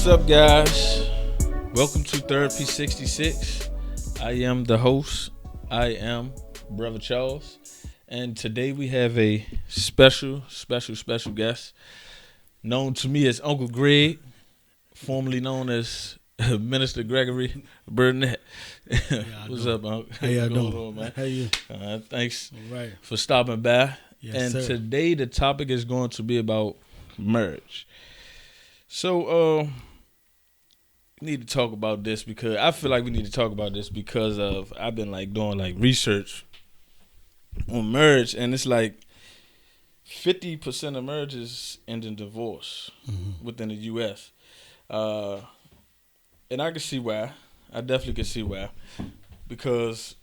What's up, guys? Welcome to Therapy 66. I am the host. I am Brother Charles. And today we have a special guest known to me as Uncle Greg, formerly known as Minister Gregory Burnette. What's up, Uncle? How y'all doing? On, man? How you? Thanks Right. for stopping by. Yes, and sir. Today the topic is going to be about marriage. So, we need to talk about this because I feel like we need to talk about this because of I've been doing research on marriage, and it's 50% of marriages end in divorce within the U.S. And I can see why. I definitely can see why, because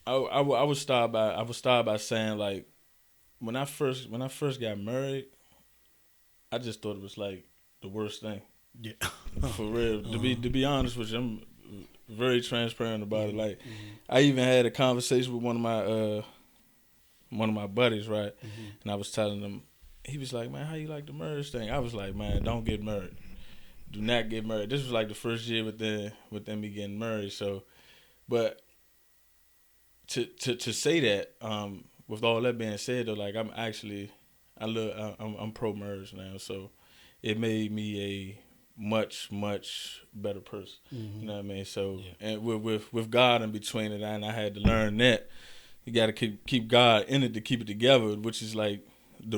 I would start by saying when I first got married, I just thought it was the worst thing. Yeah. For real. To be honest with you, I'm very transparent about it. I even had a conversation with one of my buddies, right? And I was telling him, he was like, "Man, how you like the marriage thing?" I was like, "Man, don't get married. Do not get married." This was the first year with them me getting married. So, but to say that, with all that being said, though, I'm pro marriage now. So it made me a much better person. You know what I mean? So and with God in between it, and I had to learn that you got to keep God in it to keep it together, which is the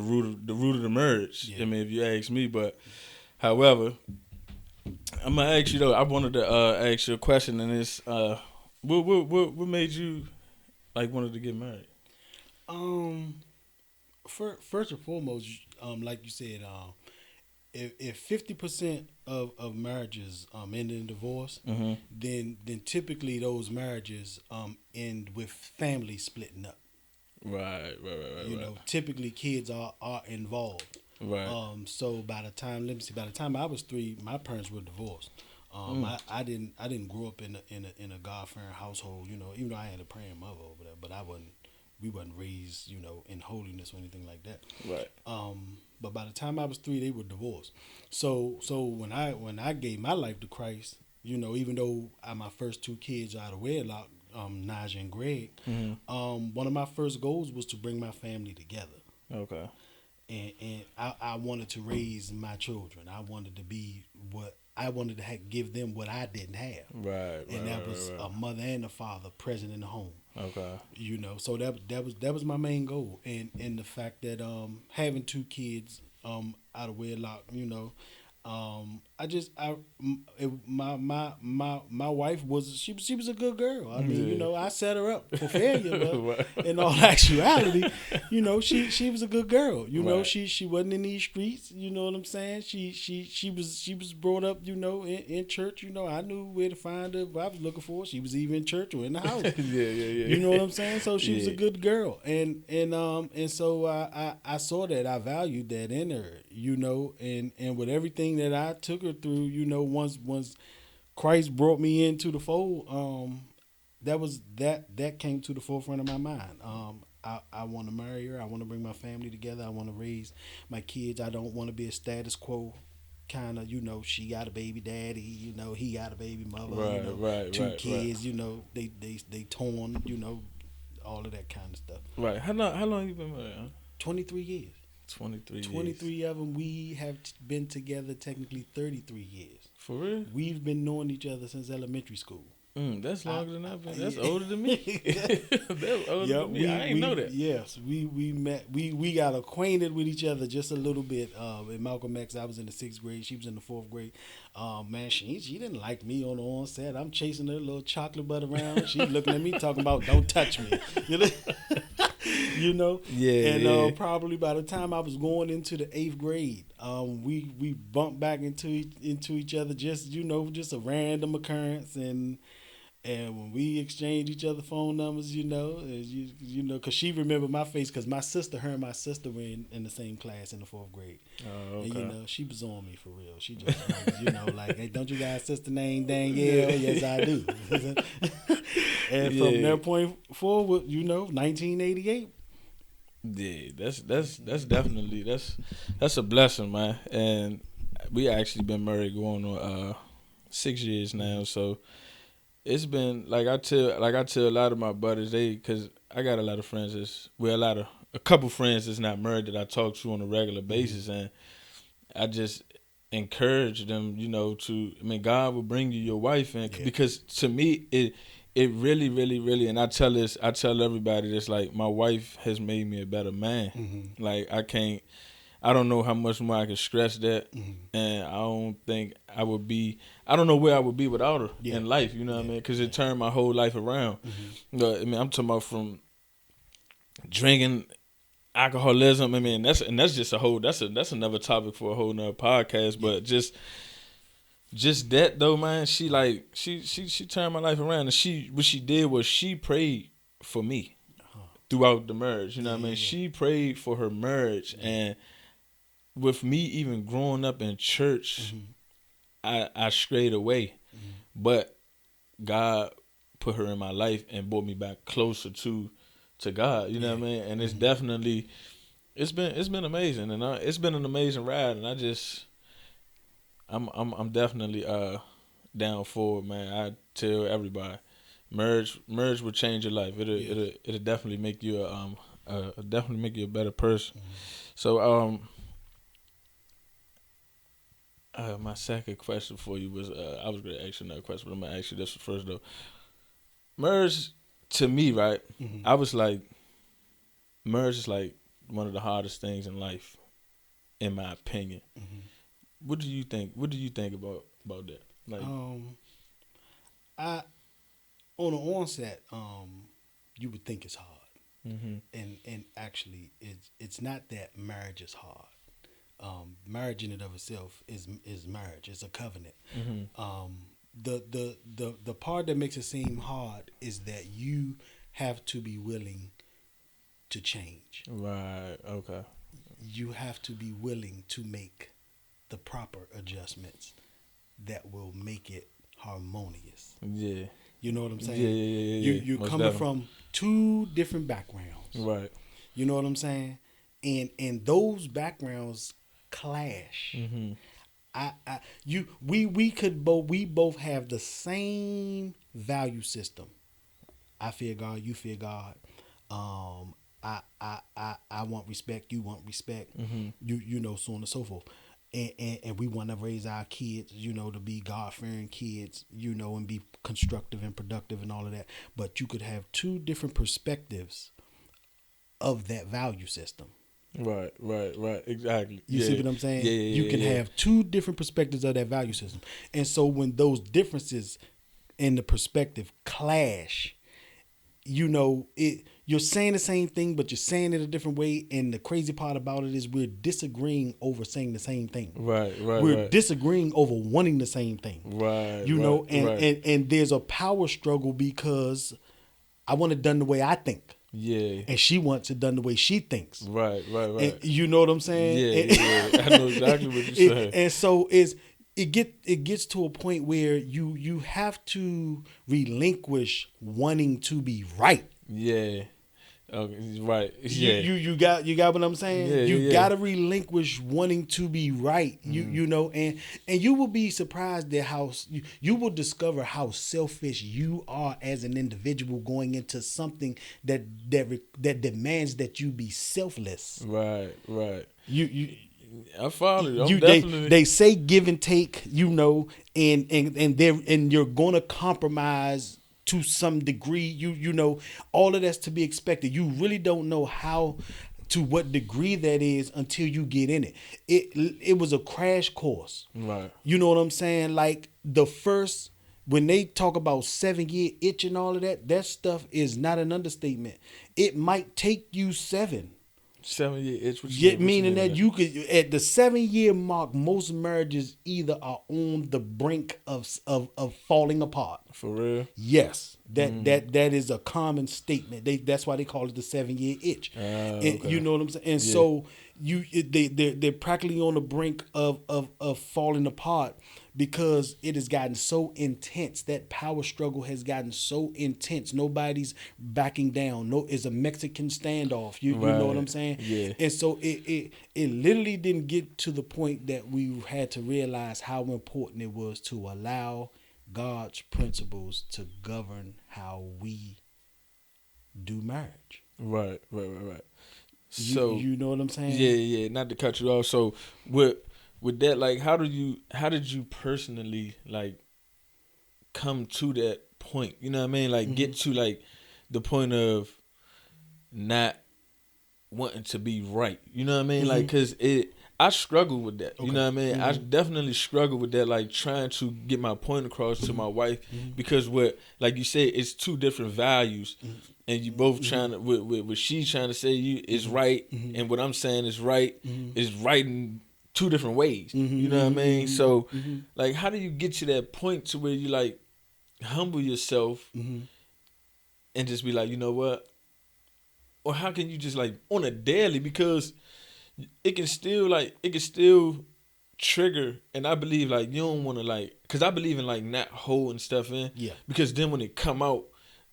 root of the marriage. I mean, if you ask me, but however, I'm gonna ask you though. I wanted to ask you a question, and it's what made you wanted to get married? First and foremost, like you said, if 50% of marriages end in divorce, then typically those marriages end with families splitting up. Right. You know, typically kids are involved. Right. So by the time I was 3, my parents were divorced. I didn't grow up in a God-fearing household. You know, even though I had a praying mother over there, but we wasn't raised, in holiness or anything like that. Right. But by the time I was 3, they were divorced. So when I gave my life to Christ, even though my first 2 kids are out of wedlock, Naja and Greg, one of my first goals was to bring my family together. Okay. And I wanted to raise my children. I wanted to give them what I didn't have. Right. And that was a mother and a father present in the home. Okay. So that was my main goal. And the fact that having 2 kids out of wedlock, my wife was a good girl. I mean, I set her up for failure, but in all actuality, she was a good girl. She wasn't in these streets. You know what I'm saying? She was brought up, in church. I knew where to find her if I was looking for her. She was either in church or in the house. Yeah. You know what I'm saying? So she was a good girl, and so I saw that, I valued that in her, and with everything that I took her through, once Christ brought me into the fold, that came to the forefront of my mind. I want to marry her. I want to bring my family together. I want to raise my kids. I don't want to be a status quo kind of, she got a baby daddy, he got a baby mother, right, 2 right, kids, they torn, all of that kind of stuff. Right. How long you been married? Huh? 23 years. 23 years. of them. We have been together technically 33 years. For real? We've been knowing each other since elementary school. That's longer than I've been. That's older than me. That's older than me. I ain't know that. Yes, we met. We got acquainted with each other just a little bit. In Malcolm X, I was in the 6th grade. She was in the 4th grade. Man, she didn't like me on the onset. I'm chasing her little chocolate butt around. She's looking at me talking about, "Don't touch me." Yeah. And probably by the time I was going into the 8th grade, we bumped back into each other. Just a random occurrence, and when we exchanged each other phone numbers, because she remembered my face, because her and my sister were in the same class in the 4th grade. Oh, okay. And she was on me for real. She just, hey, don't you got a sister named Danielle? Yes, I do. And from that point forward, 1988. Yeah, that's definitely that's a blessing, man. we actually been married going on 6 years now. So it's been like I tell a lot of my buddies, because I got a lot of friends a couple friends that's not married that I talk to on a regular basis, and I just encourage them, God will bring you your wife, and because to me it really, really, really, and I tell everybody this, like, my wife has made me a better man. Mm-hmm. Like, I don't know how much more I can stress that, Mm-hmm. and I don't think I don't know where I would be without her in life, what I mean? Because it turned my whole life around. Mm-hmm. I'm talking about from drinking, alcoholism. That's just that's another topic for a whole nother podcast. But just that though, man, she turned my life around, and what she did was she prayed for me throughout the marriage. You know what I mean? She prayed for her marriage, and with me even growing up in church, I strayed away, but God put her in my life and brought me back closer to God. You know what I mean? And it's definitely it's been amazing, and it's been an amazing ride, and I'm definitely down for it, man. I tell everybody, marriage will change your life. It'll definitely make you a better person. So my second question for you was I was going to ask you another question, but I'm gonna ask you this first though. Marriage, to me, right? I was like, marriage is like one of the hardest things in life, in my opinion. What do you think? What do you think about that? Like, I on the onset, you would think it's hard, and actually, it's not that marriage is hard. Marriage in and of itself is marriage. It's a covenant. The part that makes it seem hard is that you have to be willing to change. Right. Okay. You have to be willing to make the proper adjustments that will make it harmonious. Yeah. You know what I'm saying? Yeah. You're Most coming definitely. from two different backgrounds. Right. You know what I'm saying? And those backgrounds clash. We both have the same value system. I fear God, you fear God. I want respect, you want respect. So on and so forth. And we want to raise our kids, to be God-fearing kids, and be constructive and productive and all of that. But you could have two different perspectives of that value system. Right. Exactly. You see what I'm saying? Yeah. You can have two different perspectives of that value system. And so when those differences in the perspective clash, you're saying the same thing, but you're saying it a different way. And the crazy part about it is we're disagreeing over saying the same thing. Right. We're disagreeing over wanting the same thing. Right. And there's a power struggle because I want it done the way I think. Yeah. And she wants it done the way she thinks. Right. And you know what I'm saying? Yeah. I know exactly what you're saying. And so it gets to a point where you have to relinquish wanting to be right. Yeah. Okay, right. Yeah. You got what I'm saying? Yeah, you gotta relinquish wanting to be right. And you will be surprised at how you will discover how selfish you are as an individual going into something that demands that you be selfless. Right. I follow you. They say give and take, and you're gonna compromise to some degree. All of that's to be expected. You really don't know to what degree that is until you get in it. It was a crash course. Right. You know what I'm saying? Like when they talk about 7-year itch and all of that stuff is not an understatement. It might take you 7. 7-year itch. Meaning that you could, at the 7-year mark, most marriages either are on the brink of falling apart. For real? Yes, that is a common statement. That's why they call it the 7-year itch. Okay. You know what I'm saying? And so they're practically on the brink of falling apart because it has gotten so intense. That power struggle has gotten so intense. Nobody's backing down. No, it's a Mexican standoff. You know what I'm Right. saying? Yeah. And so it literally didn't get to the point that we had to realize how important it was to allow God's principles to govern how we do marriage. Right. So You know what I'm saying? yeah. Not to cut you off. So with that, like, how did you personally like come to that point? You know what I mean? Like, get to like the point of not wanting to be right. You know what I mean? Like, cause I struggle with that. You know what I mean? I definitely struggle with that, like trying to get my point across to my wife, because what, like you said, it's two different values, and you both trying to, what she's trying to say you is right, and what I'm saying is right, is right in two different ways. You know what I mean? So, like, how do you get to that point to where you like humble yourself and just be like, you know what? Or how can you just like on a daily, because it can still trigger, and I believe like you don't want to like, because I believe in like not holding stuff in, Yeah. because then when it come out,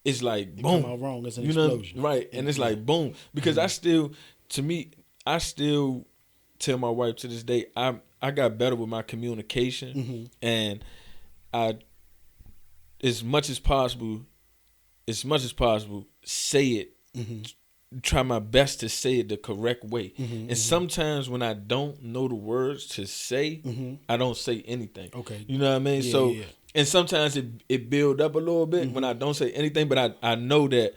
it's like It boom, come out wrong. It's an you know, explosion. right? And it's like boom, because I still tell my wife to this day, I got better with my communication, and I as much as possible say it. Try my best to say it the correct way. And sometimes when I don't know the words to say, I don't say anything. Okay. You know what I mean? Yeah, So, yeah. and sometimes it build up a little bit when I don't say anything, but I know that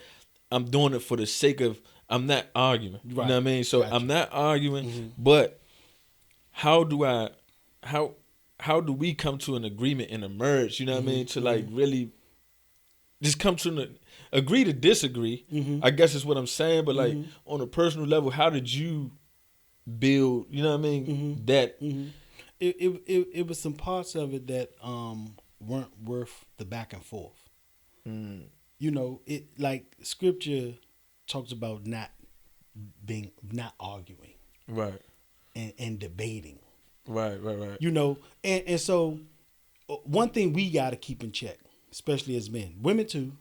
I'm doing it for the sake of, I'm not arguing. You know what I mean? So Gotcha. I'm not arguing, but how do I, how do we come to an agreement and emerge, you know what I mean? To like really just come to an agree to disagree. I guess is what I'm saying. But like on a personal level, how did you build? You know what I mean? That It was some parts of it that weren't worth the back and forth. You know, it like scripture talks about not arguing right, and debating. right. You know, and so one thing we got to keep in check, especially as men, women too.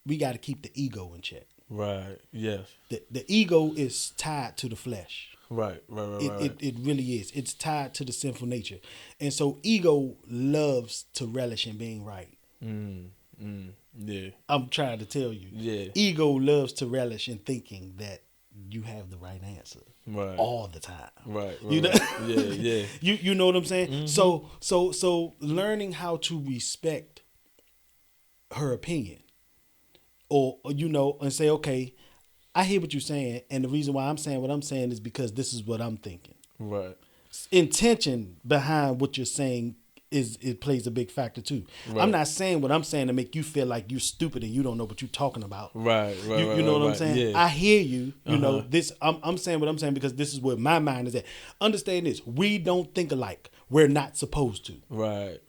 We got to keep the ego in check. Right. Yes. The ego is tied to the flesh. Right. It really is. It's tied to the sinful nature. And so ego loves to relish in being right. Yeah. I'm trying to tell you. Yeah. Ego loves to relish in thinking that you have the right answer. Right. All the time. Right. You know? Yeah. You know what I'm saying? So learning how to respect her opinion. Or you know, and say, okay, I hear what you're saying, and the reason why I'm saying what I'm saying is because this is what I'm thinking. Right. Intention behind what you're saying it plays a big factor too. Right. I'm not saying what I'm saying to make you feel like you're stupid and you don't know what you're talking about. Right. You know what I'm saying? Yeah. I hear you. You know this. I'm saying what I'm saying because this is where my mind is at. Understand this: we don't think alike. We're not supposed to. Right.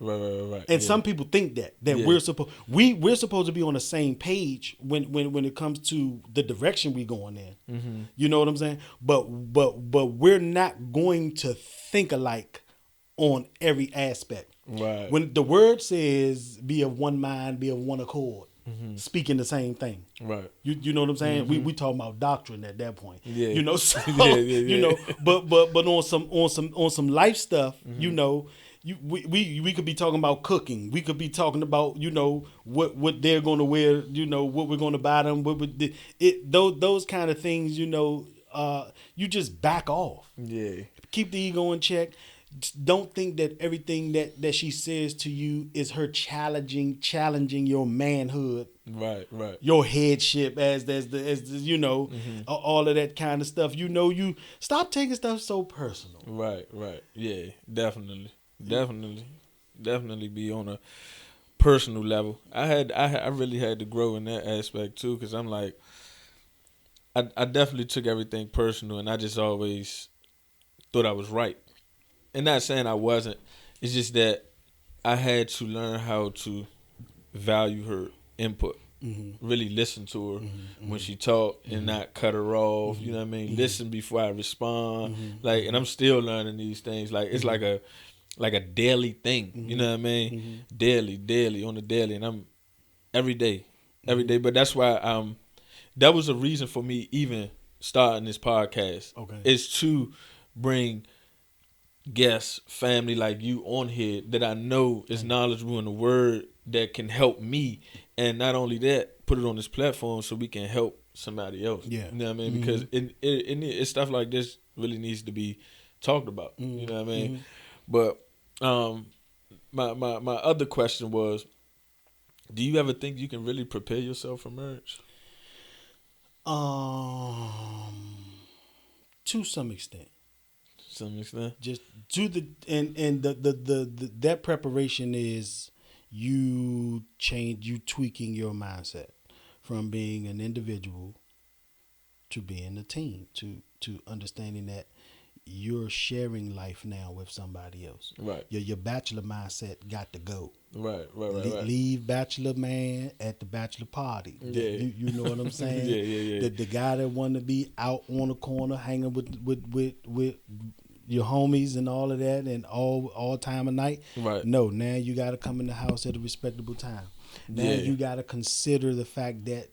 And some people think that we're supposed to be on the same page when it comes to the direction we're going in. You know what I'm saying? But we're not going to think alike on every aspect. Right. When the word says be of one mind, be of one accord, speaking the same thing. Right. You know what I'm saying? We talking about doctrine at that point. Yeah. You know, so, Yeah. you know, but on some life stuff, you know, we could be talking about cooking. We could be talking about, you know, what they're going to wear, you know, what we're going to buy them, those kind of things, you know, you just back off. Yeah. Keep the ego in check. Don't think that everything that she says to you is her challenging your manhood, Right. your headship, as you know, all of that kind of stuff. You know, you stop taking stuff so personal. Right. Yeah, definitely be on a personal level. I really had to grow in that aspect too, because I'm like, I definitely took everything personal, and I just always thought I was right. And not saying I wasn't. It's just that I had to learn how to value her input. really listen to her when she talk and not cut her off. You know what I mean? Listen before I respond. Like, and I'm still learning these things. Like, it's like a daily thing. You know what I mean? Daily on the daily, and I'm every day. But that's why that was a reason for me even starting this podcast. Okay, Is to bring guests, family like you on here that I know is knowledgeable in the word that can help me, and not only that, put it on this platform so we can help somebody else. Yeah. You know what I mean? Because it's stuff like this really needs to be talked about. You know what I mean? But my other question was, do you ever think you can really prepare yourself for marriage? To some extent. Some extent. Just to the and the that preparation is you tweaking your mindset from being an individual to being a team, to understanding that you're sharing life now with somebody else. Right. Your bachelor mindset got to go. Right. Leave bachelor man at the bachelor party. Yeah. You know what I'm saying? Yeah. The guy that want to be out on the corner hanging with your homies and all of that and all time of night. Right. No, now you got to come in the house at a respectable time. Now you got to consider the fact that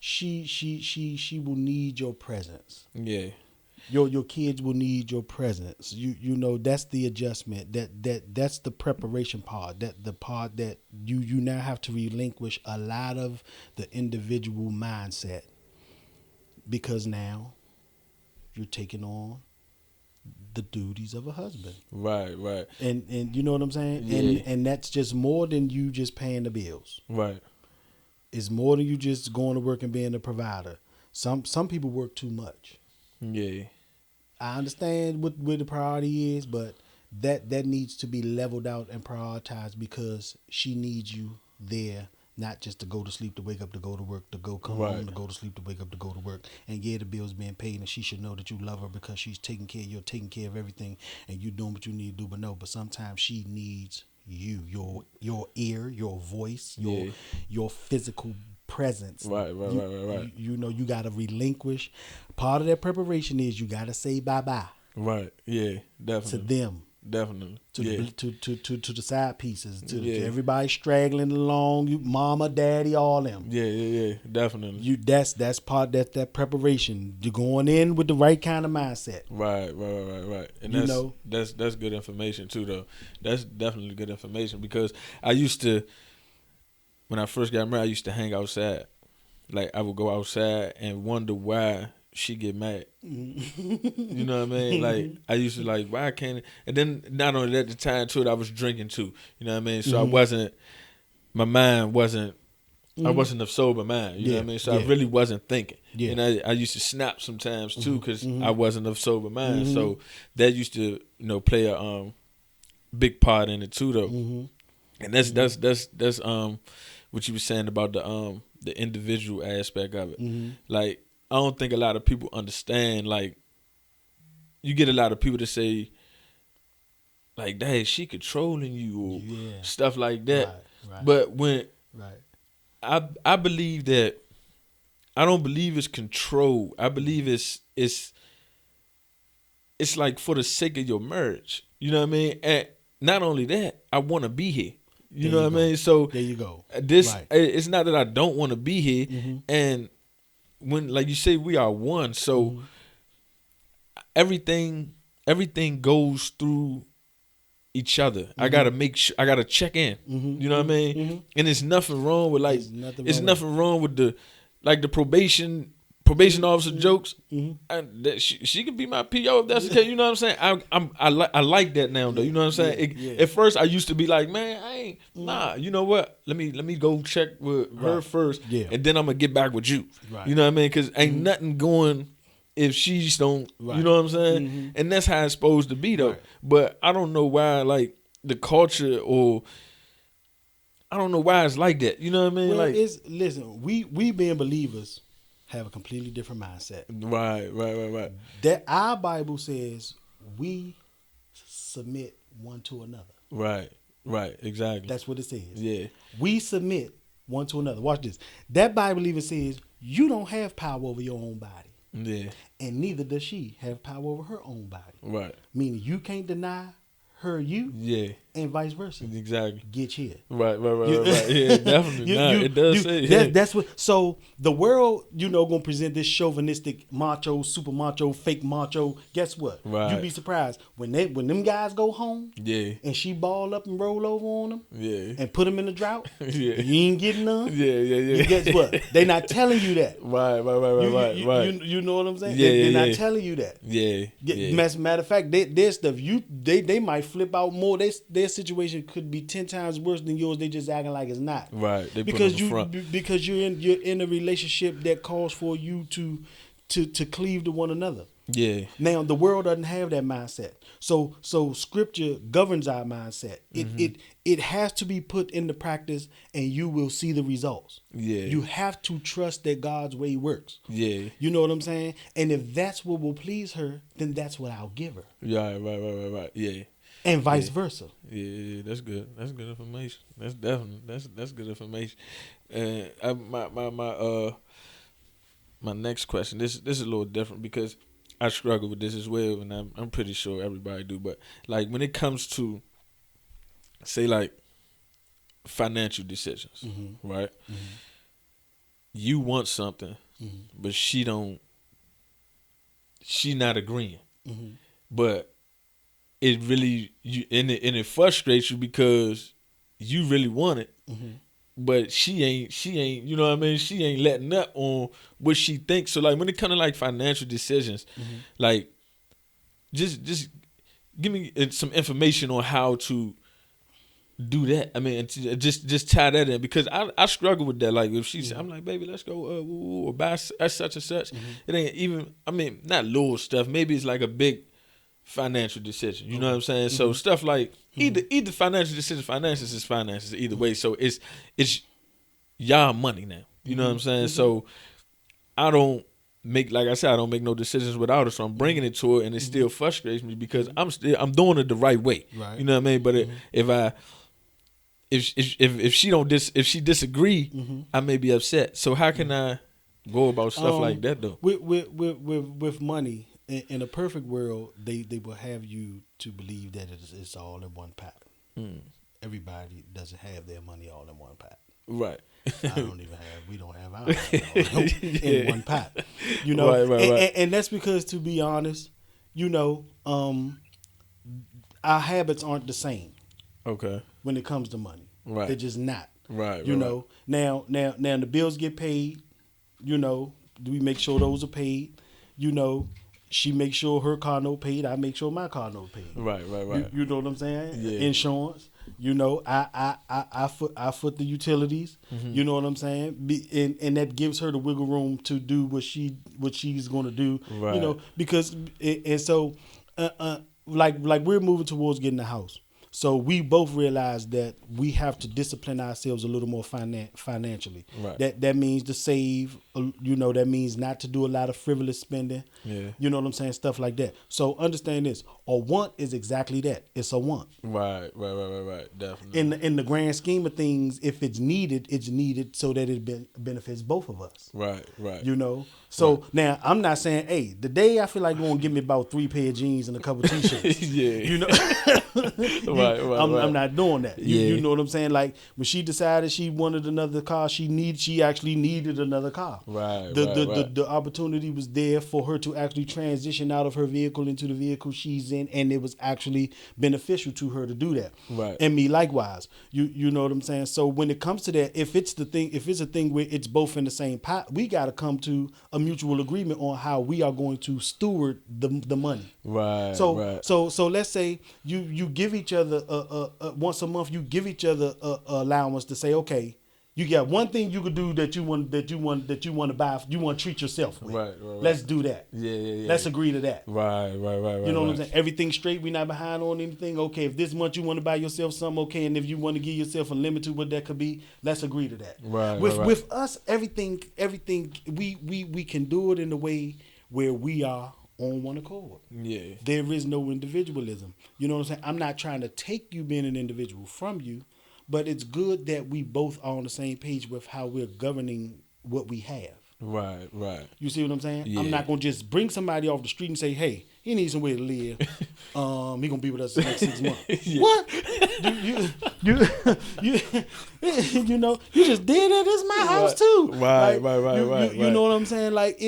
she will need your presence. Yeah. Your kids will need your presence. You know, that's the adjustment. That's the preparation part. That the part that you now have to relinquish a lot of the individual mindset, because now you're taking on the duties of a husband. Right. And you know what I'm saying? Yeah. And that's just more than you just paying the bills. Right. It's more than you just going to work and being a provider. Some people work too much. Yeah. I understand what the priority is, but that needs to be leveled out and prioritized, because she needs you there, not just to go to sleep, to wake up, to go to work, to go come home, to go to sleep, to wake up, to go to work. And yeah, the bill's being paid, and she should know that you love her because she's taking care, you're taking care of everything, and you're doing what you need to do. But sometimes she needs you, your ear, your voice, your physical presence. Right. You know, you got to relinquish. Part of that preparation is you got to say bye-bye. Right. Yeah. Definitely. To them. Definitely. To the side pieces. To everybody straggling along. You, mama, daddy, all them. Yeah. Definitely. That's part that preparation. You're going in with the right kind of mindset. Right. And that's good information too, though. That's definitely good information, because I used to, when I first got married, I used to hang outside. Like, I would go outside and wonder why she get mad. You know what I mean? Like, I used to like, why can't it? And then not only that, at the time too, I was drinking too. You know what I mean? So my mind wasn't, I wasn't of sober mind. You know what I mean? So I really wasn't thinking. Yeah. And I used to snap sometimes too, because I wasn't of sober mind. So that used to, play a big part in it too, though. And that's what you were saying about the individual aspect of it. Like, I don't think a lot of people understand. Like, you get a lot of people to say, like, "Dang, she controlling you," or stuff like that. Right. But when I believe that, I don't believe it's control. I believe it's like for the sake of your marriage. You know what I mean? And not only that, I want to be here. You know what I mean? So there you go. It's not that I don't want to be here. And when, like you say, we are one. So everything goes through each other. I gotta make sure. I gotta check in. You know what I mean? And there's nothing wrong with nothing wrong with the probation officer jokes. And that she could be my PO if that's the case. You know what I'm saying? I like that now, though. You know what I'm saying? At first, I used to be like, man, I ain't nah. You know what? Let me go check with her first, and then I'm gonna get back with you. Right. You know what I mean? Because ain't nothing going if she's don't. You know what I'm saying? And that's how it's supposed to be, though. Right. But I don't know why, like, the culture, or I don't know why it's like that. You know what I mean? Well, like, listen, we being believers have a completely different mindset. Right. That our Bible says we submit one to another. Right. Exactly. That's what it says. Yeah. We submit one to another. Watch this. That Bible even says you don't have power over your own body. Yeah. And neither does she have power over her own body. Right. Meaning you can't deny her you. Yeah. And vice versa. Exactly. Get here. Right. Yeah, definitely. It does say that's what. So the world, gonna present this chauvinistic, macho, super macho, fake macho. Guess what? Right. You'd be surprised when them guys go home. Yeah. And she ball up and roll over on them. Yeah. And put them in the drought. Yeah. You ain't getting none. Yeah. Guess what? They not telling you that. Right. You know what I'm saying? Yeah, They're not telling you that. Yeah. Matter of fact, their stuff they might flip out more. Their situation could be 10 times worse than yours. They just acting like it's not. Right. They because you're in a relationship that calls for you to cleave to one another. Yeah. Now the world doesn't have that mindset. So scripture governs our mindset. It has to be put into practice, and you will see the results. Yeah. You have to trust that God's way works. Yeah. You know what I'm saying? And if that's what will please her, then that's what I'll give her. Yeah. Right. Yeah. And vice versa. Yeah, that's good. That's good information. That's definitely that's good information. And my next question. This is a little different because I struggle with this as well, and I'm pretty sure everybody do. But like when it comes to say like financial decisions, right? Mm-hmm. You want something, but she not agreeing, but it really it frustrates you because you really want it, but she ain't you know what I mean, she ain't letting up on what she thinks. So like when it comes to like financial decisions, like just give me some information on how to do that. I mean, just tie that in because I struggle with that. Like if she's, I'm like, baby, let's go or buy such and such. It ain't even. I mean, not little stuff. Maybe it's like a big financial decision. You know what I'm saying? So stuff like either financial decision, finances is finances either way. So it's y'all money now. You know what I'm saying? So I don't make, like I said, I don't make no decisions without her. So I'm bringing it to her, and it still frustrates me because I'm doing it the right way. Right. You know what I mean? But if she disagree, I may be upset. So how can I go about stuff like that though? With money, in a perfect world, they will have you to believe that it's all in one pot. Everybody doesn't have their money all in one pot. Right. We don't have ours in one pot. You know, right. And that's because, to be honest, our habits aren't the same. Okay. When it comes to money, right? They're just not. Right. You know. Now the bills get paid. We make sure those are paid. She makes sure her car note paid. I make sure my car note paid. Right. You know what I'm saying? Yeah. Insurance. I foot the utilities. You know what I'm saying? And that gives her the wiggle room to do what she's going to do. Right. Because and so like we're moving towards getting a house. So we both realize that we have to discipline ourselves a little more financially. Right. That means to save. That means not to do a lot of frivolous spending. Yeah. You know what I'm saying? Stuff like that. So understand this: a want is exactly that. It's a want. Right. Definitely. In the grand scheme of things, if it's needed so that it benefits both of us. Right. So now I'm not saying, hey, the day I feel like going to give me about 3 pair of jeans and a couple t-shirts. Yeah. Right. I'm not doing that. You know what I'm saying? Like when she decided she wanted another car, she actually needed another car. Right. The opportunity was there for her to actually transition out of her vehicle into the vehicle she's in, and it was actually beneficial to her to do that. Right. And me likewise. You know what I'm saying? So when it comes to that, if it's a thing where it's both in the same pot, we got to come to a mutual agreement on how we are going to steward the money. Right. So let's say you give each other once a month. You give each other a allowance to say, okay, you got one thing you could do that you want to buy. You want to treat yourself with. Right. Let's do that. Yeah. Let's agree to that. Right. You know what I'm saying? Everything's straight. We're not behind on anything. Okay, if this month you want to buy yourself something, okay, and if you want to give yourself a limit to what that could be, let's agree to that. Right. With us, everything we can do it in a way where we are on one accord. Yeah. There is no individualism. You know what I'm saying? I'm not trying to take you being an individual from you, but it's good that we both are on the same page with how we're governing what we have. Right, right. You see what I'm saying? Yeah. I'm not gonna just bring somebody off the street and say, "Hey, he needs somewhere to live. He gonna be with us the next 6 months." Yeah. What? You know, you just did it. This is my house too. Right, Like, you know what I'm saying? Like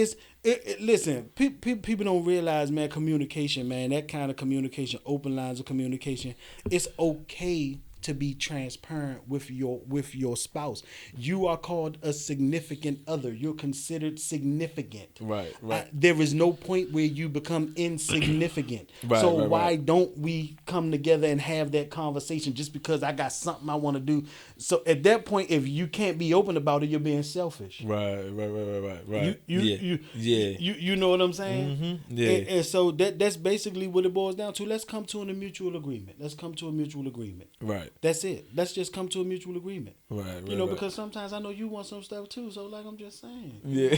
listen, people don't realize, man, communication, man, that kind of communication, open lines of communication, it's okay to be transparent with your spouse. You are called a significant other. You're considered significant. Right. There is no point where you become insignificant. Right, so right, why right. don't we come together and have that conversation just because I got something I want to do? So at that point, if you can't be open about it, you're being selfish. Right. You know what I'm saying? Mm-hmm. Yeah. And so that's basically what it boils down to. Let's come to a mutual agreement. Right. That's it. Let's just come to a mutual agreement. Right. You know, because sometimes I know you want some stuff too. So like I'm just saying. Yeah.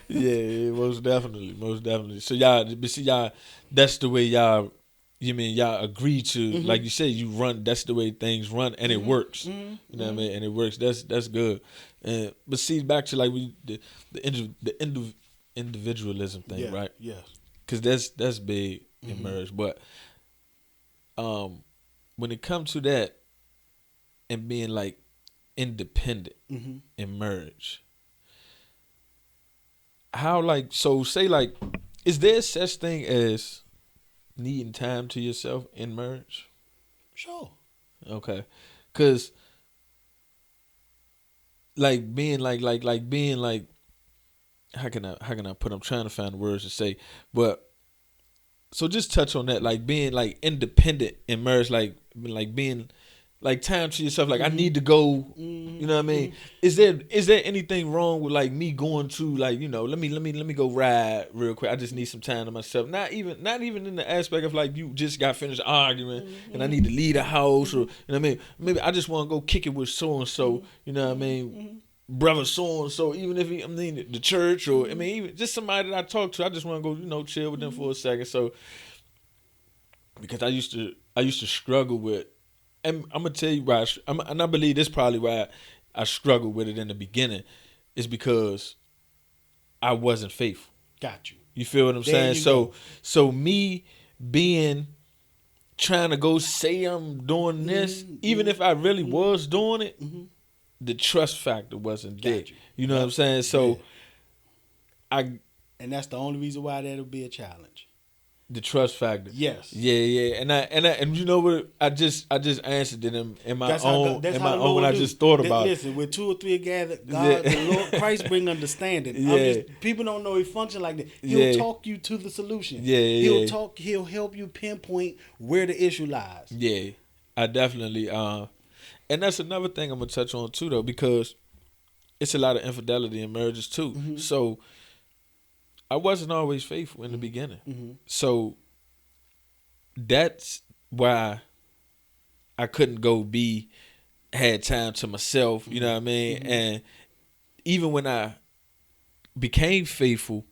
Yeah. Most definitely. So y'all, that's the way y'all. You mean y'all agree to, like you said, you run. That's the way things run, and it works. You know what I mean? And it works. That's good. But see, back to like the individualism thing, right? Yes. Because that's big in marriage. But when it comes to that and being like independent in marriage, how like say like, is there such thing as needing time to yourself in marriage? Sure. Okay, cause like being like being like, how can I put? I'm trying to find the words to say, but so just touch on that, like being like independent in marriage, like being like time to yourself. Like I need to go. You know what I mean? Is there anything wrong with like me going to like, you know, let me go ride real quick. I just need some time to myself. Not even in the aspect of like you just got finished arguing and I need to leave the house, or you know what I mean? Maybe I just want to go kick it with so and so. You know what I mean? Brother so and so. Even if the church, or I mean even just somebody that I talk to, I just want to go, you know, chill with them for a second. So because I used to struggle with. And I'm gonna tell you why, and I believe this probably why I struggled with it in the beginning, is because I wasn't faithful. Got you. You feel what I'm saying? So me trying to go say I'm doing this, even if I really was doing it, the trust factor wasn't there. You know what I'm saying? So and that's the only reason why that'll be a challenge. The trust factor. Yes. Yeah. And you know what? I just answered it in my own when I just thought about it. Listen, with 2 or 3 gathered, God, the Lord Christ bring understanding. Yeah. People don't know He function like that. He'll talk you to the solution. Yeah. He'll help you pinpoint where the issue lies. Yeah. I definitely and that's another thing I'm gonna touch on too, though, because it's a lot of infidelity in marriages too. So I wasn't always faithful in the beginning. So that's why I couldn't go had time to myself, you know what I mean? And even when I became faithful,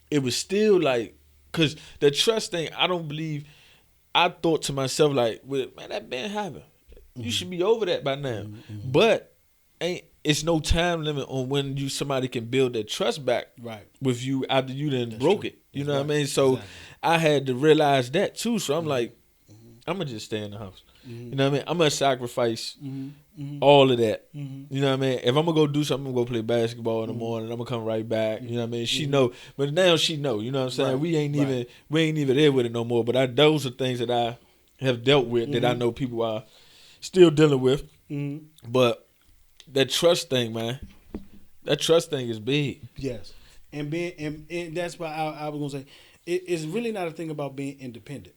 it was still like, because the trust thing, I thought to myself like, well, man, that been happened. You should be over that by now. But it's no time limit on when somebody can build that trust back with you after you done broke it. You know what I mean? So I had to realize that too. So I'm like, I'm gonna just stay in the house. You know what I mean? I'm gonna sacrifice all of that. You know what I mean? If I'm gonna go do something, I'm gonna go play basketball in the morning. I'm gonna come right back. You know what I mean? She know, but now she know. You know what I'm saying? We ain't even there with it no more. But those are things that I have dealt with that I know people are still dealing with. But that trust thing, man. That trust thing is big. Yes, and that's why I was gonna say it's really not a thing about being independent.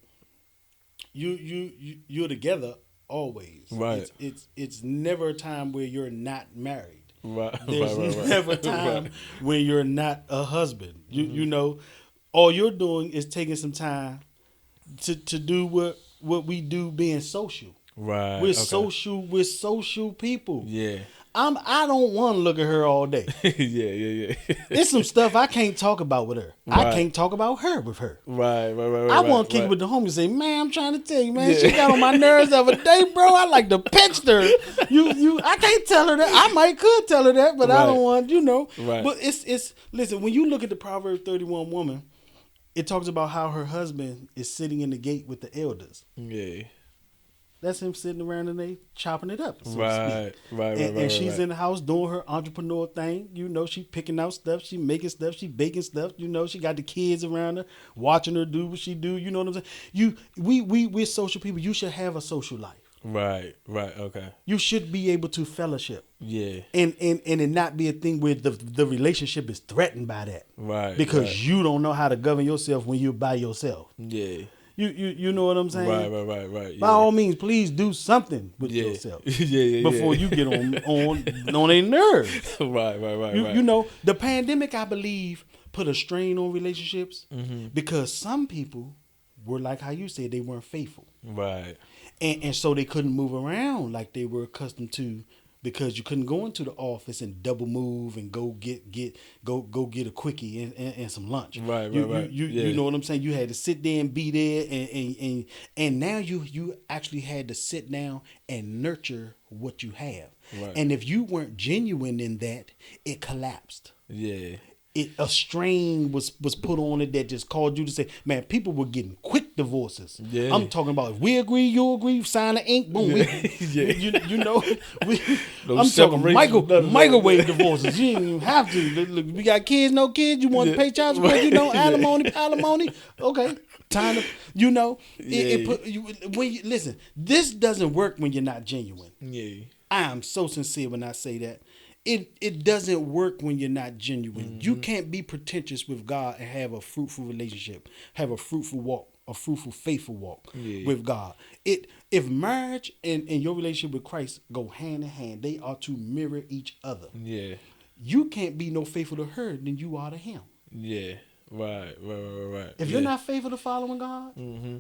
You're together always. Right. It's never a time where you're not married. Right. There's never a time when you're not a husband. You know, all you're doing is taking some time to do what we do, being social. Right. We're social people. Yeah. I don't want to look at her all day. yeah. It's some stuff I can't talk about with her. Right. I can't talk about her with her. Right. I want to kick it with the homies and say, man, I'm trying to tell you, man, she got on my nerves the other day, bro. I like to pinch her. I can't tell her that. I could tell her that, but I don't want, Right. But it's listen, when you look at the Proverbs 31 woman, it talks about how her husband is sitting in the gate with the elders. Yeah. That's him sitting around and they chopping it up. So Right. And she's in the house doing her entrepreneur thing. She picking out stuff. She making stuff. She baking stuff. She got the kids around her, watching her do what she do. You know what I'm saying? We're social people. You should have a social life. Right. Okay. You should be able to fellowship. Yeah. And it not be a thing where the relationship is threatened by that. Right. Because you don't know how to govern yourself when you're by yourself. Yeah. You know what I'm saying? Right. Yeah. By all means, please do something with yourself. Before you get on their nerves. Right. The pandemic, I believe, put a strain on relationships because some people were like how you said, they weren't faithful. Right. And so they couldn't move around like they were accustomed to, because you couldn't go into the office and double move and go get a quickie and some lunch. Right. You know what I'm saying? You had to sit there and be there, and now you actually had to sit down and nurture what you have. Right. And if you weren't genuine in that, it collapsed. Yeah. A strain was put on it that just caused you to say, man, people were getting quick divorces. Yeah. I'm talking about if we agree, you agree, sign the ink, boom. I'm talking microwave divorces. You didn't even have to. Look, we got kids, no kids. You want to pay child support? Alimony. Okay, time to. Listen. This doesn't work when you're not genuine. Yeah. I am so sincere when I say that. It doesn't work when you're not genuine. You can't be pretentious with God and have a fruitful relationship, have a fruitful walk, a fruitful, faithful walk with God. If marriage and your relationship with Christ go hand in hand, they are to mirror each other. Yeah. You can't be no faithful to her than you are to him. Yeah. Right. If you're not faithful to following God,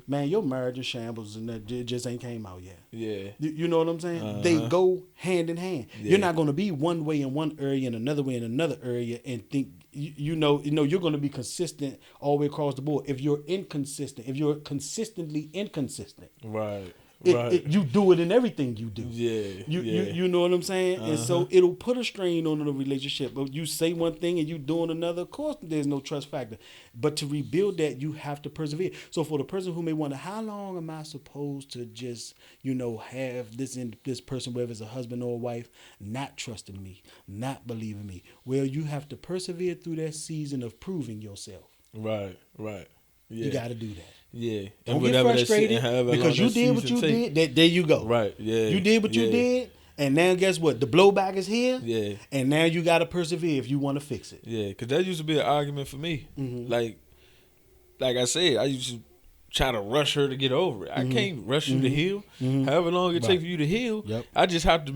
man, your marriage is shambles and that just ain't came out yet. Yeah. You know what I'm saying? They go hand in hand. Yeah. You're not going to be one way in one area and another way in another area and think you're going to be consistent all the way across the board. If you're inconsistent, if you're consistently inconsistent, right. You do it in everything you do. Yeah. You know what I'm saying? And so it'll put a strain on the relationship. But you say one thing and you doing another, of course there's no trust factor. But to rebuild that, you have to persevere. So for the person who may wonder, how long am I supposed to just, have this person, whether it's a husband or a wife, not trusting me, not believing me? Well, you have to persevere through that season of proving yourself. Right. Yeah. You got to do that. Yeah. Don't get frustrated because you did what you did. There you go. Right. Yeah. You did what you did. And now guess what? The blowback is here. Yeah. And now you got to persevere if you want to fix it. Yeah. Because that used to be an argument for me. Like I said, I used to try to rush her to get over it. I can't rush you to heal. However long it takes for you to heal, I just have to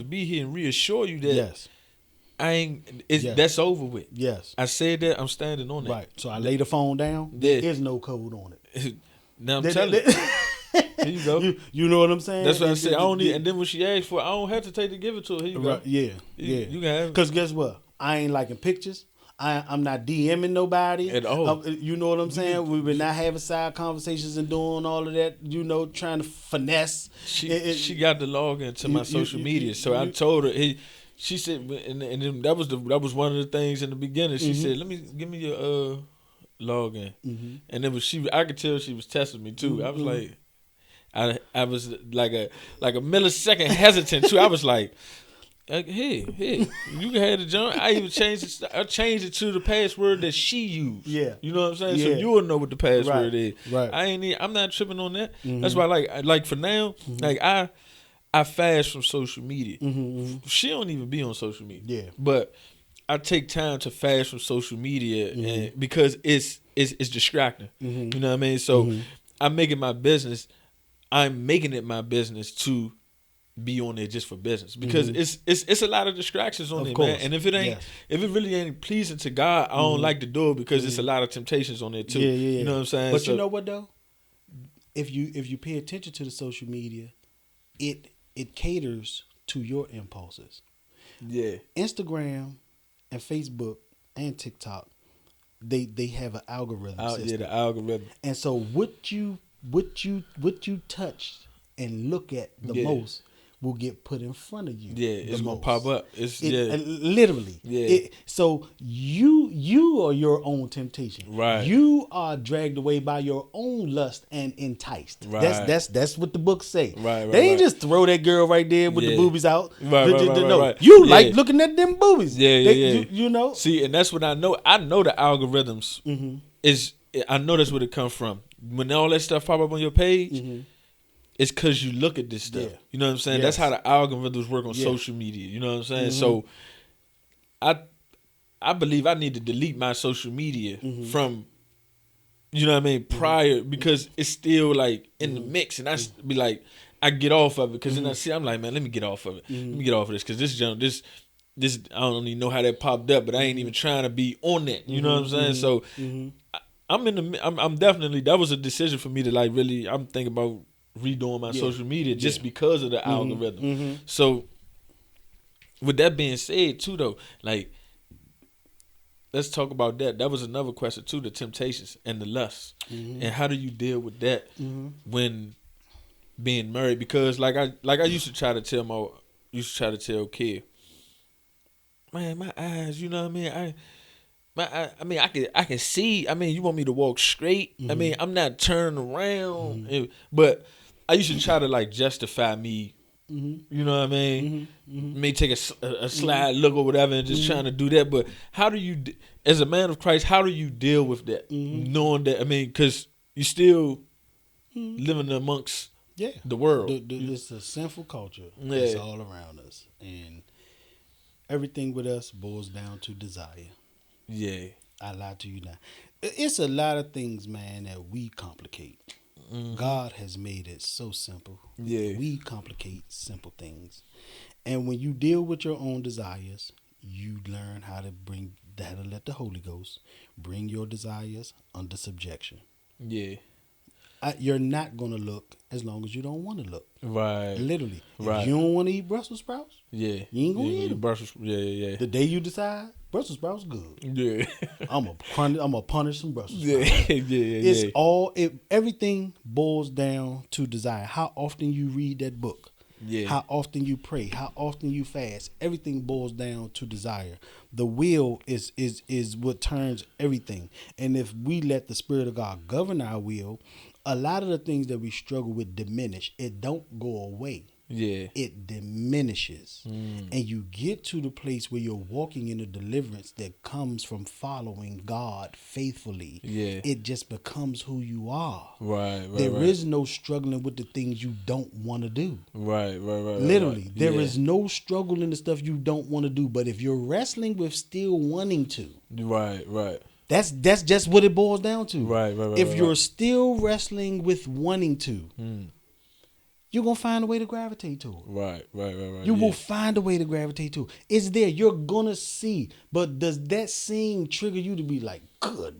be here and reassure you that that's over with. Yes. I said that, I'm standing on that. Right. So I lay the phone down. There is no code on it. Now I'm telling you. Here you go. You know what I'm saying? That's what I said. I don't need, and then when she asked for it, I don't hesitate to give it to her. Here you go. Yeah. You can have it. Because guess what? I ain't liking pictures. I'm not DMing nobody at all. You know what I'm saying? We've been not having side conversations and doing all of that. Trying to finesse. She got to log into my social media, so I told her. She said, and then that was one of the things in the beginning. She said, give me your login, and it was I could tell she was testing me too. I was like, I was like a millisecond hesitant too. I was like, hey, you can have the jump. I even changed it to the password that she used. Yeah, you know what I'm saying. So you will know what the password is. Right. I'm not tripping on that. That's why like for now, like I fast from social media. She don't even be on social media. Yeah, but I take time to fast from social media and because it's distracting. You know what I mean? So I'm making my business. I'm making it my business to be on there just for business because it's a lot of distractions on there, man. And if it really ain't pleasing to God, I don't like to do it because it's a lot of temptations on there too. Yeah. You know what I'm saying? But you know what though? If you pay attention to the social media, it caters to your impulses. Yeah. Instagram and Facebook and TikTok, they have an algorithm system. Yeah, the algorithm. And so what you touch and look at the most will get put in front of you. Yeah, it's gonna pop up. It's literally. Yeah. So you are your own temptation. Right. You are dragged away by your own lust and enticed. Right. That's what the books say. Right. They ain't just throw that girl right there with the boobies out. Right. You like looking at them boobies. Yeah. You know. See, and that's what I know. I know the algorithms is. I know that's where it comes from. When all that stuff pop up on your page, it's because you look at this stuff. Yeah. You know what I'm saying? Yes. That's how the algorithms work on social media. You know what I'm saying? So, I believe I need to delete my social media from, you know what I mean, prior, because it's still like in the mix, and I be like, I get off of it because then I'm like, man, let me get off of it. Let me get off of this because this I don't even know how that popped up, but I ain't even trying to be on that. You know what I'm saying? So. I'm definitely, that was a decision for me to like really, I'm thinking about redoing my social media just because of the algorithm. So with that being said too though, like let's talk about that. That was another question too, the temptations and the lust. And how do you deal with that when being married? Because like I used to try to tell kid, man, my eyes, you know what I mean? I mean, I can see. I mean, you want me to walk straight? I mean, I'm not turning around. But I used to try to like justify me. You know what I mean? May take a slide look or whatever, and just trying to do that. But how do you, as a man of Christ, how do you deal with that? Knowing that, I mean, because you still living amongst the world. It's a sinful culture. It's all around us, and everything with us boils down to desire. Yeah. I lie to you now. It's a lot of things, man, that we complicate. God has made it so simple. Yeah. We complicate simple things. And when you deal with your own desires, you learn how to let the Holy Ghost bring your desires under subjection. Yeah. You're not going to look as long as you don't want to look. Right. Literally. Right. If you don't want to eat Brussels sprouts, you ain't going to eat them. The day you decide, Brussels sprouts good. Yeah. I'm gonna punish some Brussels sprouts. Everything boils down to desire. How often you read that book. Yeah. How often you pray. How often you fast. Everything boils down to desire. The will is what turns everything. And if we let the Spirit of God govern our will, a lot of the things that we struggle with diminish. It don't go away. Yeah. It diminishes. And you get to the place where you're walking in a deliverance that comes from following God faithfully. Yeah. It just becomes who you are. Right. There is no struggling with the things you don't want to do. Right. Literally. There is no struggle in the stuff you don't want to do. But if you're wrestling with still wanting to. Right. That's just what it boils down to. Right. If you're still wrestling with wanting to, you're going to find a way to gravitate to it. Right. You will find a way to gravitate to it. It's there. You're going to see. But does that scene trigger you to be like, good,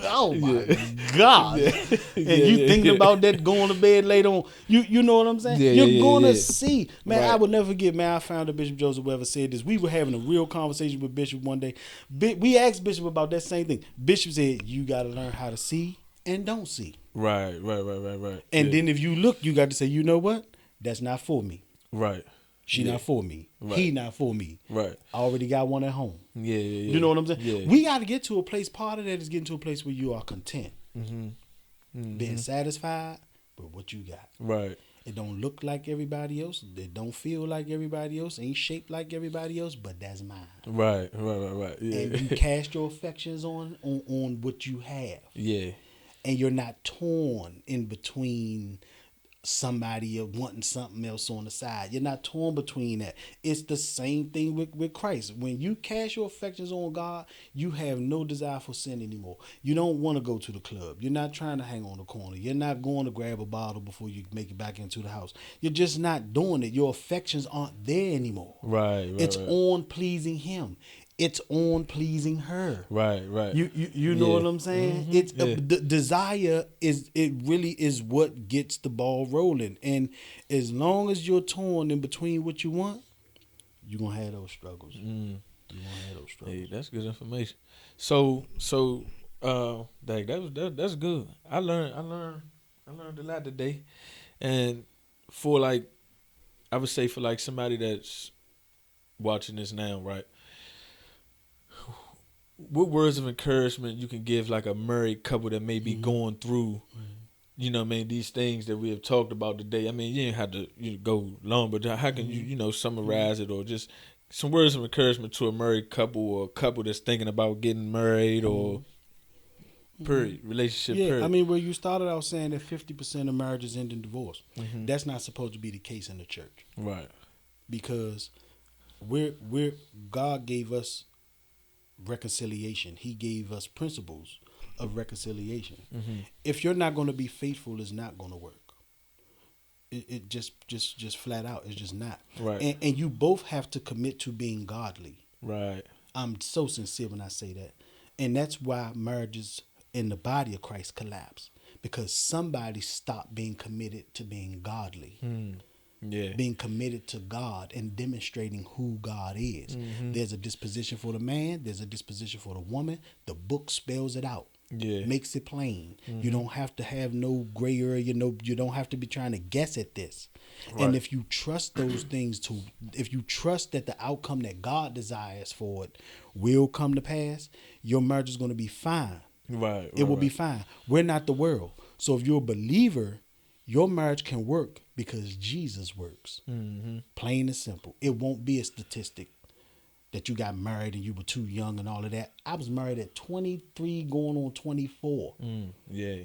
oh my God. And you thinking about that going to bed later on. You know what I'm saying? You're going to see. Man, I would never forget, man, I found that Bishop Joseph Weber said this. We were having a real conversation with Bishop one day. We asked Bishop about that same thing. Bishop said, you got to learn how to see and don't see. Right. And then if you look, you got to say, you know what? That's not for me. Right. She not for me. Right. He not for me. Right. I already got one at home. Yeah. You know what I'm saying? Yeah. We got to get to a place, part of that is getting to a place where you are content. Being satisfied with what you got. Right. It don't look like everybody else. It don't feel like everybody else. Ain't shaped like everybody else, but that's mine. Right. Yeah. And you cast your affections on what you have. Yeah. And you're not torn in between somebody wanting something else on the side. You're not torn between that. It's the same thing with Christ. When you cast your affections on God, you have no desire for sin anymore. You don't want to go to the club. You're not trying to hang on the corner. You're not going to grab a bottle before you make it back into the house. You're just not doing it. Your affections aren't there anymore. Right. It's on pleasing Him. It's on pleasing her. Right. You know what I'm saying? It's the desire really is what gets the ball rolling. And as long as you're torn in between what you want, you're gonna have those struggles. You're gonna have those struggles. Hey, that's good information. So, Dag, that's good. I learned a lot today, and for like, I would say for like somebody that's watching this now, right? What words of encouragement you can give like a married couple that may be going through, you know what I mean, these things that we have talked about today? I mean, you didn't have to go long, but how can you summarize it, or just some words of encouragement to a married couple or a couple that's thinking about getting married or period, relationship period? I mean, where you started out saying that 50% of marriages end in divorce. That's not supposed to be the case in the church. Right. Because God gave us reconciliation. He gave us principles of reconciliation. If you're not going to be faithful, it's not going to work. It just flat out, it's just not. Right. And you both have to commit to being godly. Right. I'm so sincere when I say that. And that's why marriages in the body of Christ collapse, because somebody stopped being committed to being godly. Yeah. Being committed to God and demonstrating who God is. There's a disposition for the man, there's a disposition for the woman. The book spells it out. Yeah. Makes it plain. You don't have to have no gray area, you don't have to be trying to guess at this. Right. And if you trust those things if you trust that the outcome that God desires for it will come to pass, your marriage is going to be fine. Right. It will be fine. We're not the world. So if you're a believer, your marriage can work because Jesus works. Plain and simple. It won't be a statistic that you got married and you were too young and all of that. I was married at 23 going on 24. Yeah.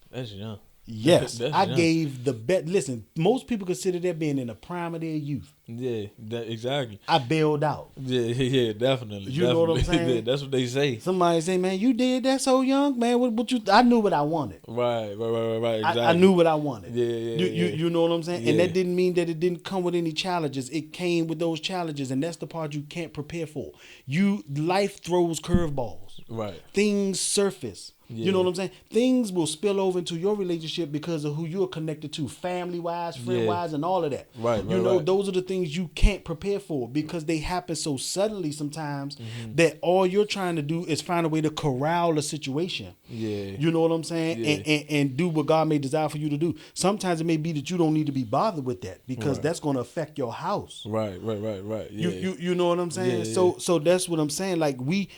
That's young. Yes. That's I young. gave the best. Listen, most people consider that being in the prime of their youth. Yeah, exactly. I bailed out. Yeah, definitely. You know what I'm saying? Yeah, that's what they say. Somebody say, man, you did that so young, man. What you? I knew what I wanted. Right. Exactly. I knew what I wanted. Yeah. You know what I'm saying? Yeah. And that didn't mean that it didn't come with any challenges. It came with those challenges, and that's the part you can't prepare for. Life throws curveballs. Right. Things surface. Yeah. You know what I'm saying? Things will spill over into your relationship because of who you're connected to, family-wise, friend-wise, and all of that. Right. Those are the things you can't prepare for because they happen so suddenly sometimes that all you're trying to do is find a way to corral a situation. Yeah. You know what I'm saying? Yeah. And do what God may desire for you to do. Sometimes it may be that you don't need to be bothered with that because that's going to affect your house. Right. Yeah. You know what I'm saying? Yeah. So that's what I'm saying. Like we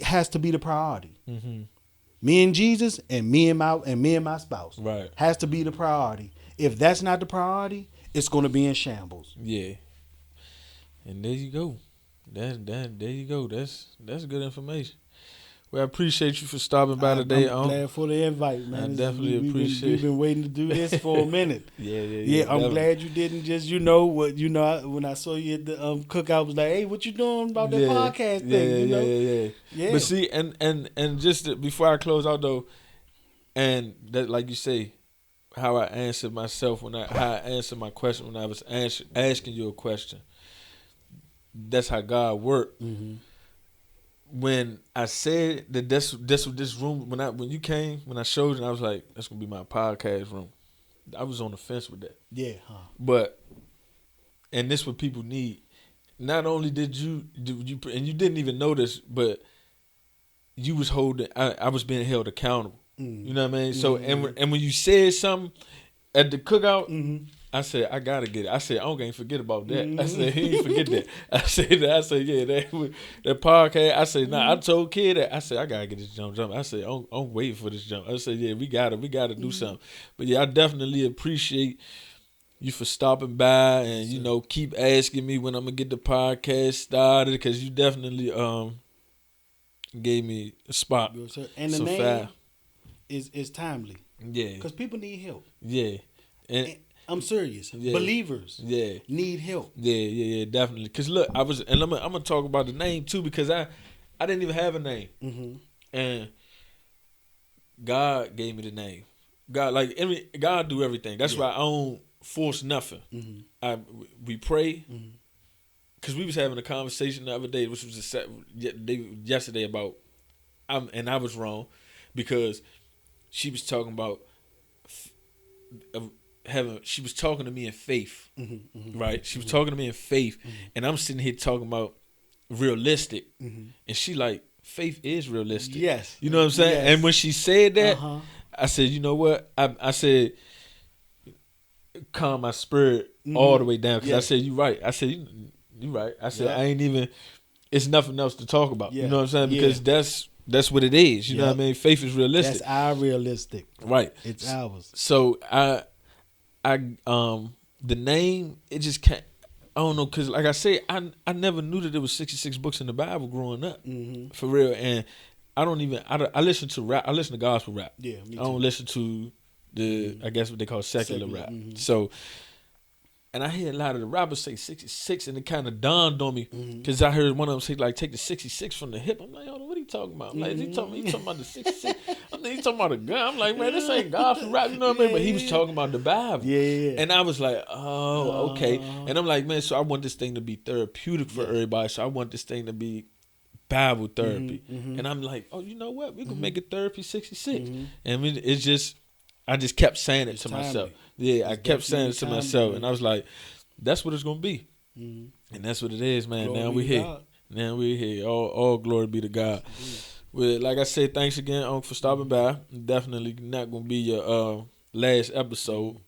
has to be the priority. Me and Jesus and me and my spouse. Right. Has to be the priority. If that's not the priority, it's going to be in shambles. Yeah. And there you go. There you go. That's good information. Well, I appreciate you for stopping by today. I'm glad for the invite, man. I definitely appreciate it. We've been waiting to do this for a minute. Yeah. I'm glad you didn't just, when I saw you at the cookout, I was like, hey, what you doing about that podcast thing? Yeah. But see, and just before I close out though, and that, like you say, how I answered myself how I answered my question when I was asking you a question. That's how God worked. When I said that that's what this room, when you came, when I showed you, I was like, that's gonna be my podcast room. I was on the fence with that. Yeah. But and this what people need. Not only did you and you didn't even know this, but you was holding. I was being held accountable. You know what I mean? So and when you said something at the cookout. I said, I gotta get it. I said, I can't forget about that. I said, he ain't forget that. I said, yeah, that podcast. I said, nah, I told Kid that. I said, I gotta get this jump. I said, I'm waiting for this jump. I said, yeah, we gotta do something. But yeah, I definitely appreciate you for stopping by and keep asking me when I'm gonna get the podcast started, because you definitely gave me a spot. And the name is timely. Yeah, because people need help. Yeah, and I'm serious. Yeah. Believers need help. Yeah, definitely. Because look, I'm gonna talk about the name too, because I didn't even have a name, and God gave me the name. God do everything. That's why I don't force nothing. We pray, because we was having a conversation the other day, which was yesterday about, and I was wrong, because she was talking about she was talking to me in faith, right? She was talking to me in faith, and I'm sitting here talking about realistic, and she like, faith is realistic. Yes. You know what I'm saying? Yes. And when she said that, I said, you know what? I said, calm my spirit all the way down, because I said, you right. I said, you right. I said, I ain't even, it's nothing else to talk about. You know what I'm saying? Because that's what it is. You know what I mean? Faith is realistic. That's our realistic. Right. It's ours. So I the name, it just can't, I don't know, because like I said, I never knew that there was 66 books in the Bible growing up, for real. And I listen to rap. I listen to gospel rap. Yeah, me too. I don't listen to the, I guess what they call secular rap. So, and I hear a lot of the rappers say 66, and it kind of dawned on me, because I heard one of them say, like, take the 66 from the hip. I'm like, hold on, what are you talking about? I'm like, he talking about the 66? I'm like, he's talking about a gun. I'm like, man, this ain't gospel rap, you know what I mean? But he was talking about the Bible. Yeah. And I was like, oh, okay. And I'm like, man, so I want this thing to be therapeutic for everybody. So I want this thing to be Bible therapy. And I'm like, oh, you know what? We can make it therapy 66. And I mean, it's just, I just kept saying it to myself. Yeah, I kept saying it to myself. And I was like, that's what it's going to be. And that's what it is, man. Glory now we're here. God. Now we're here. All glory be to God. Well, like I said, thanks again, Uncle, for stopping by. Definitely not going to be your last episode.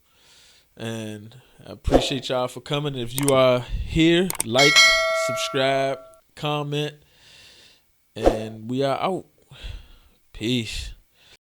And I appreciate y'all for coming. If you are here, like, subscribe, comment. And we are out. Peace.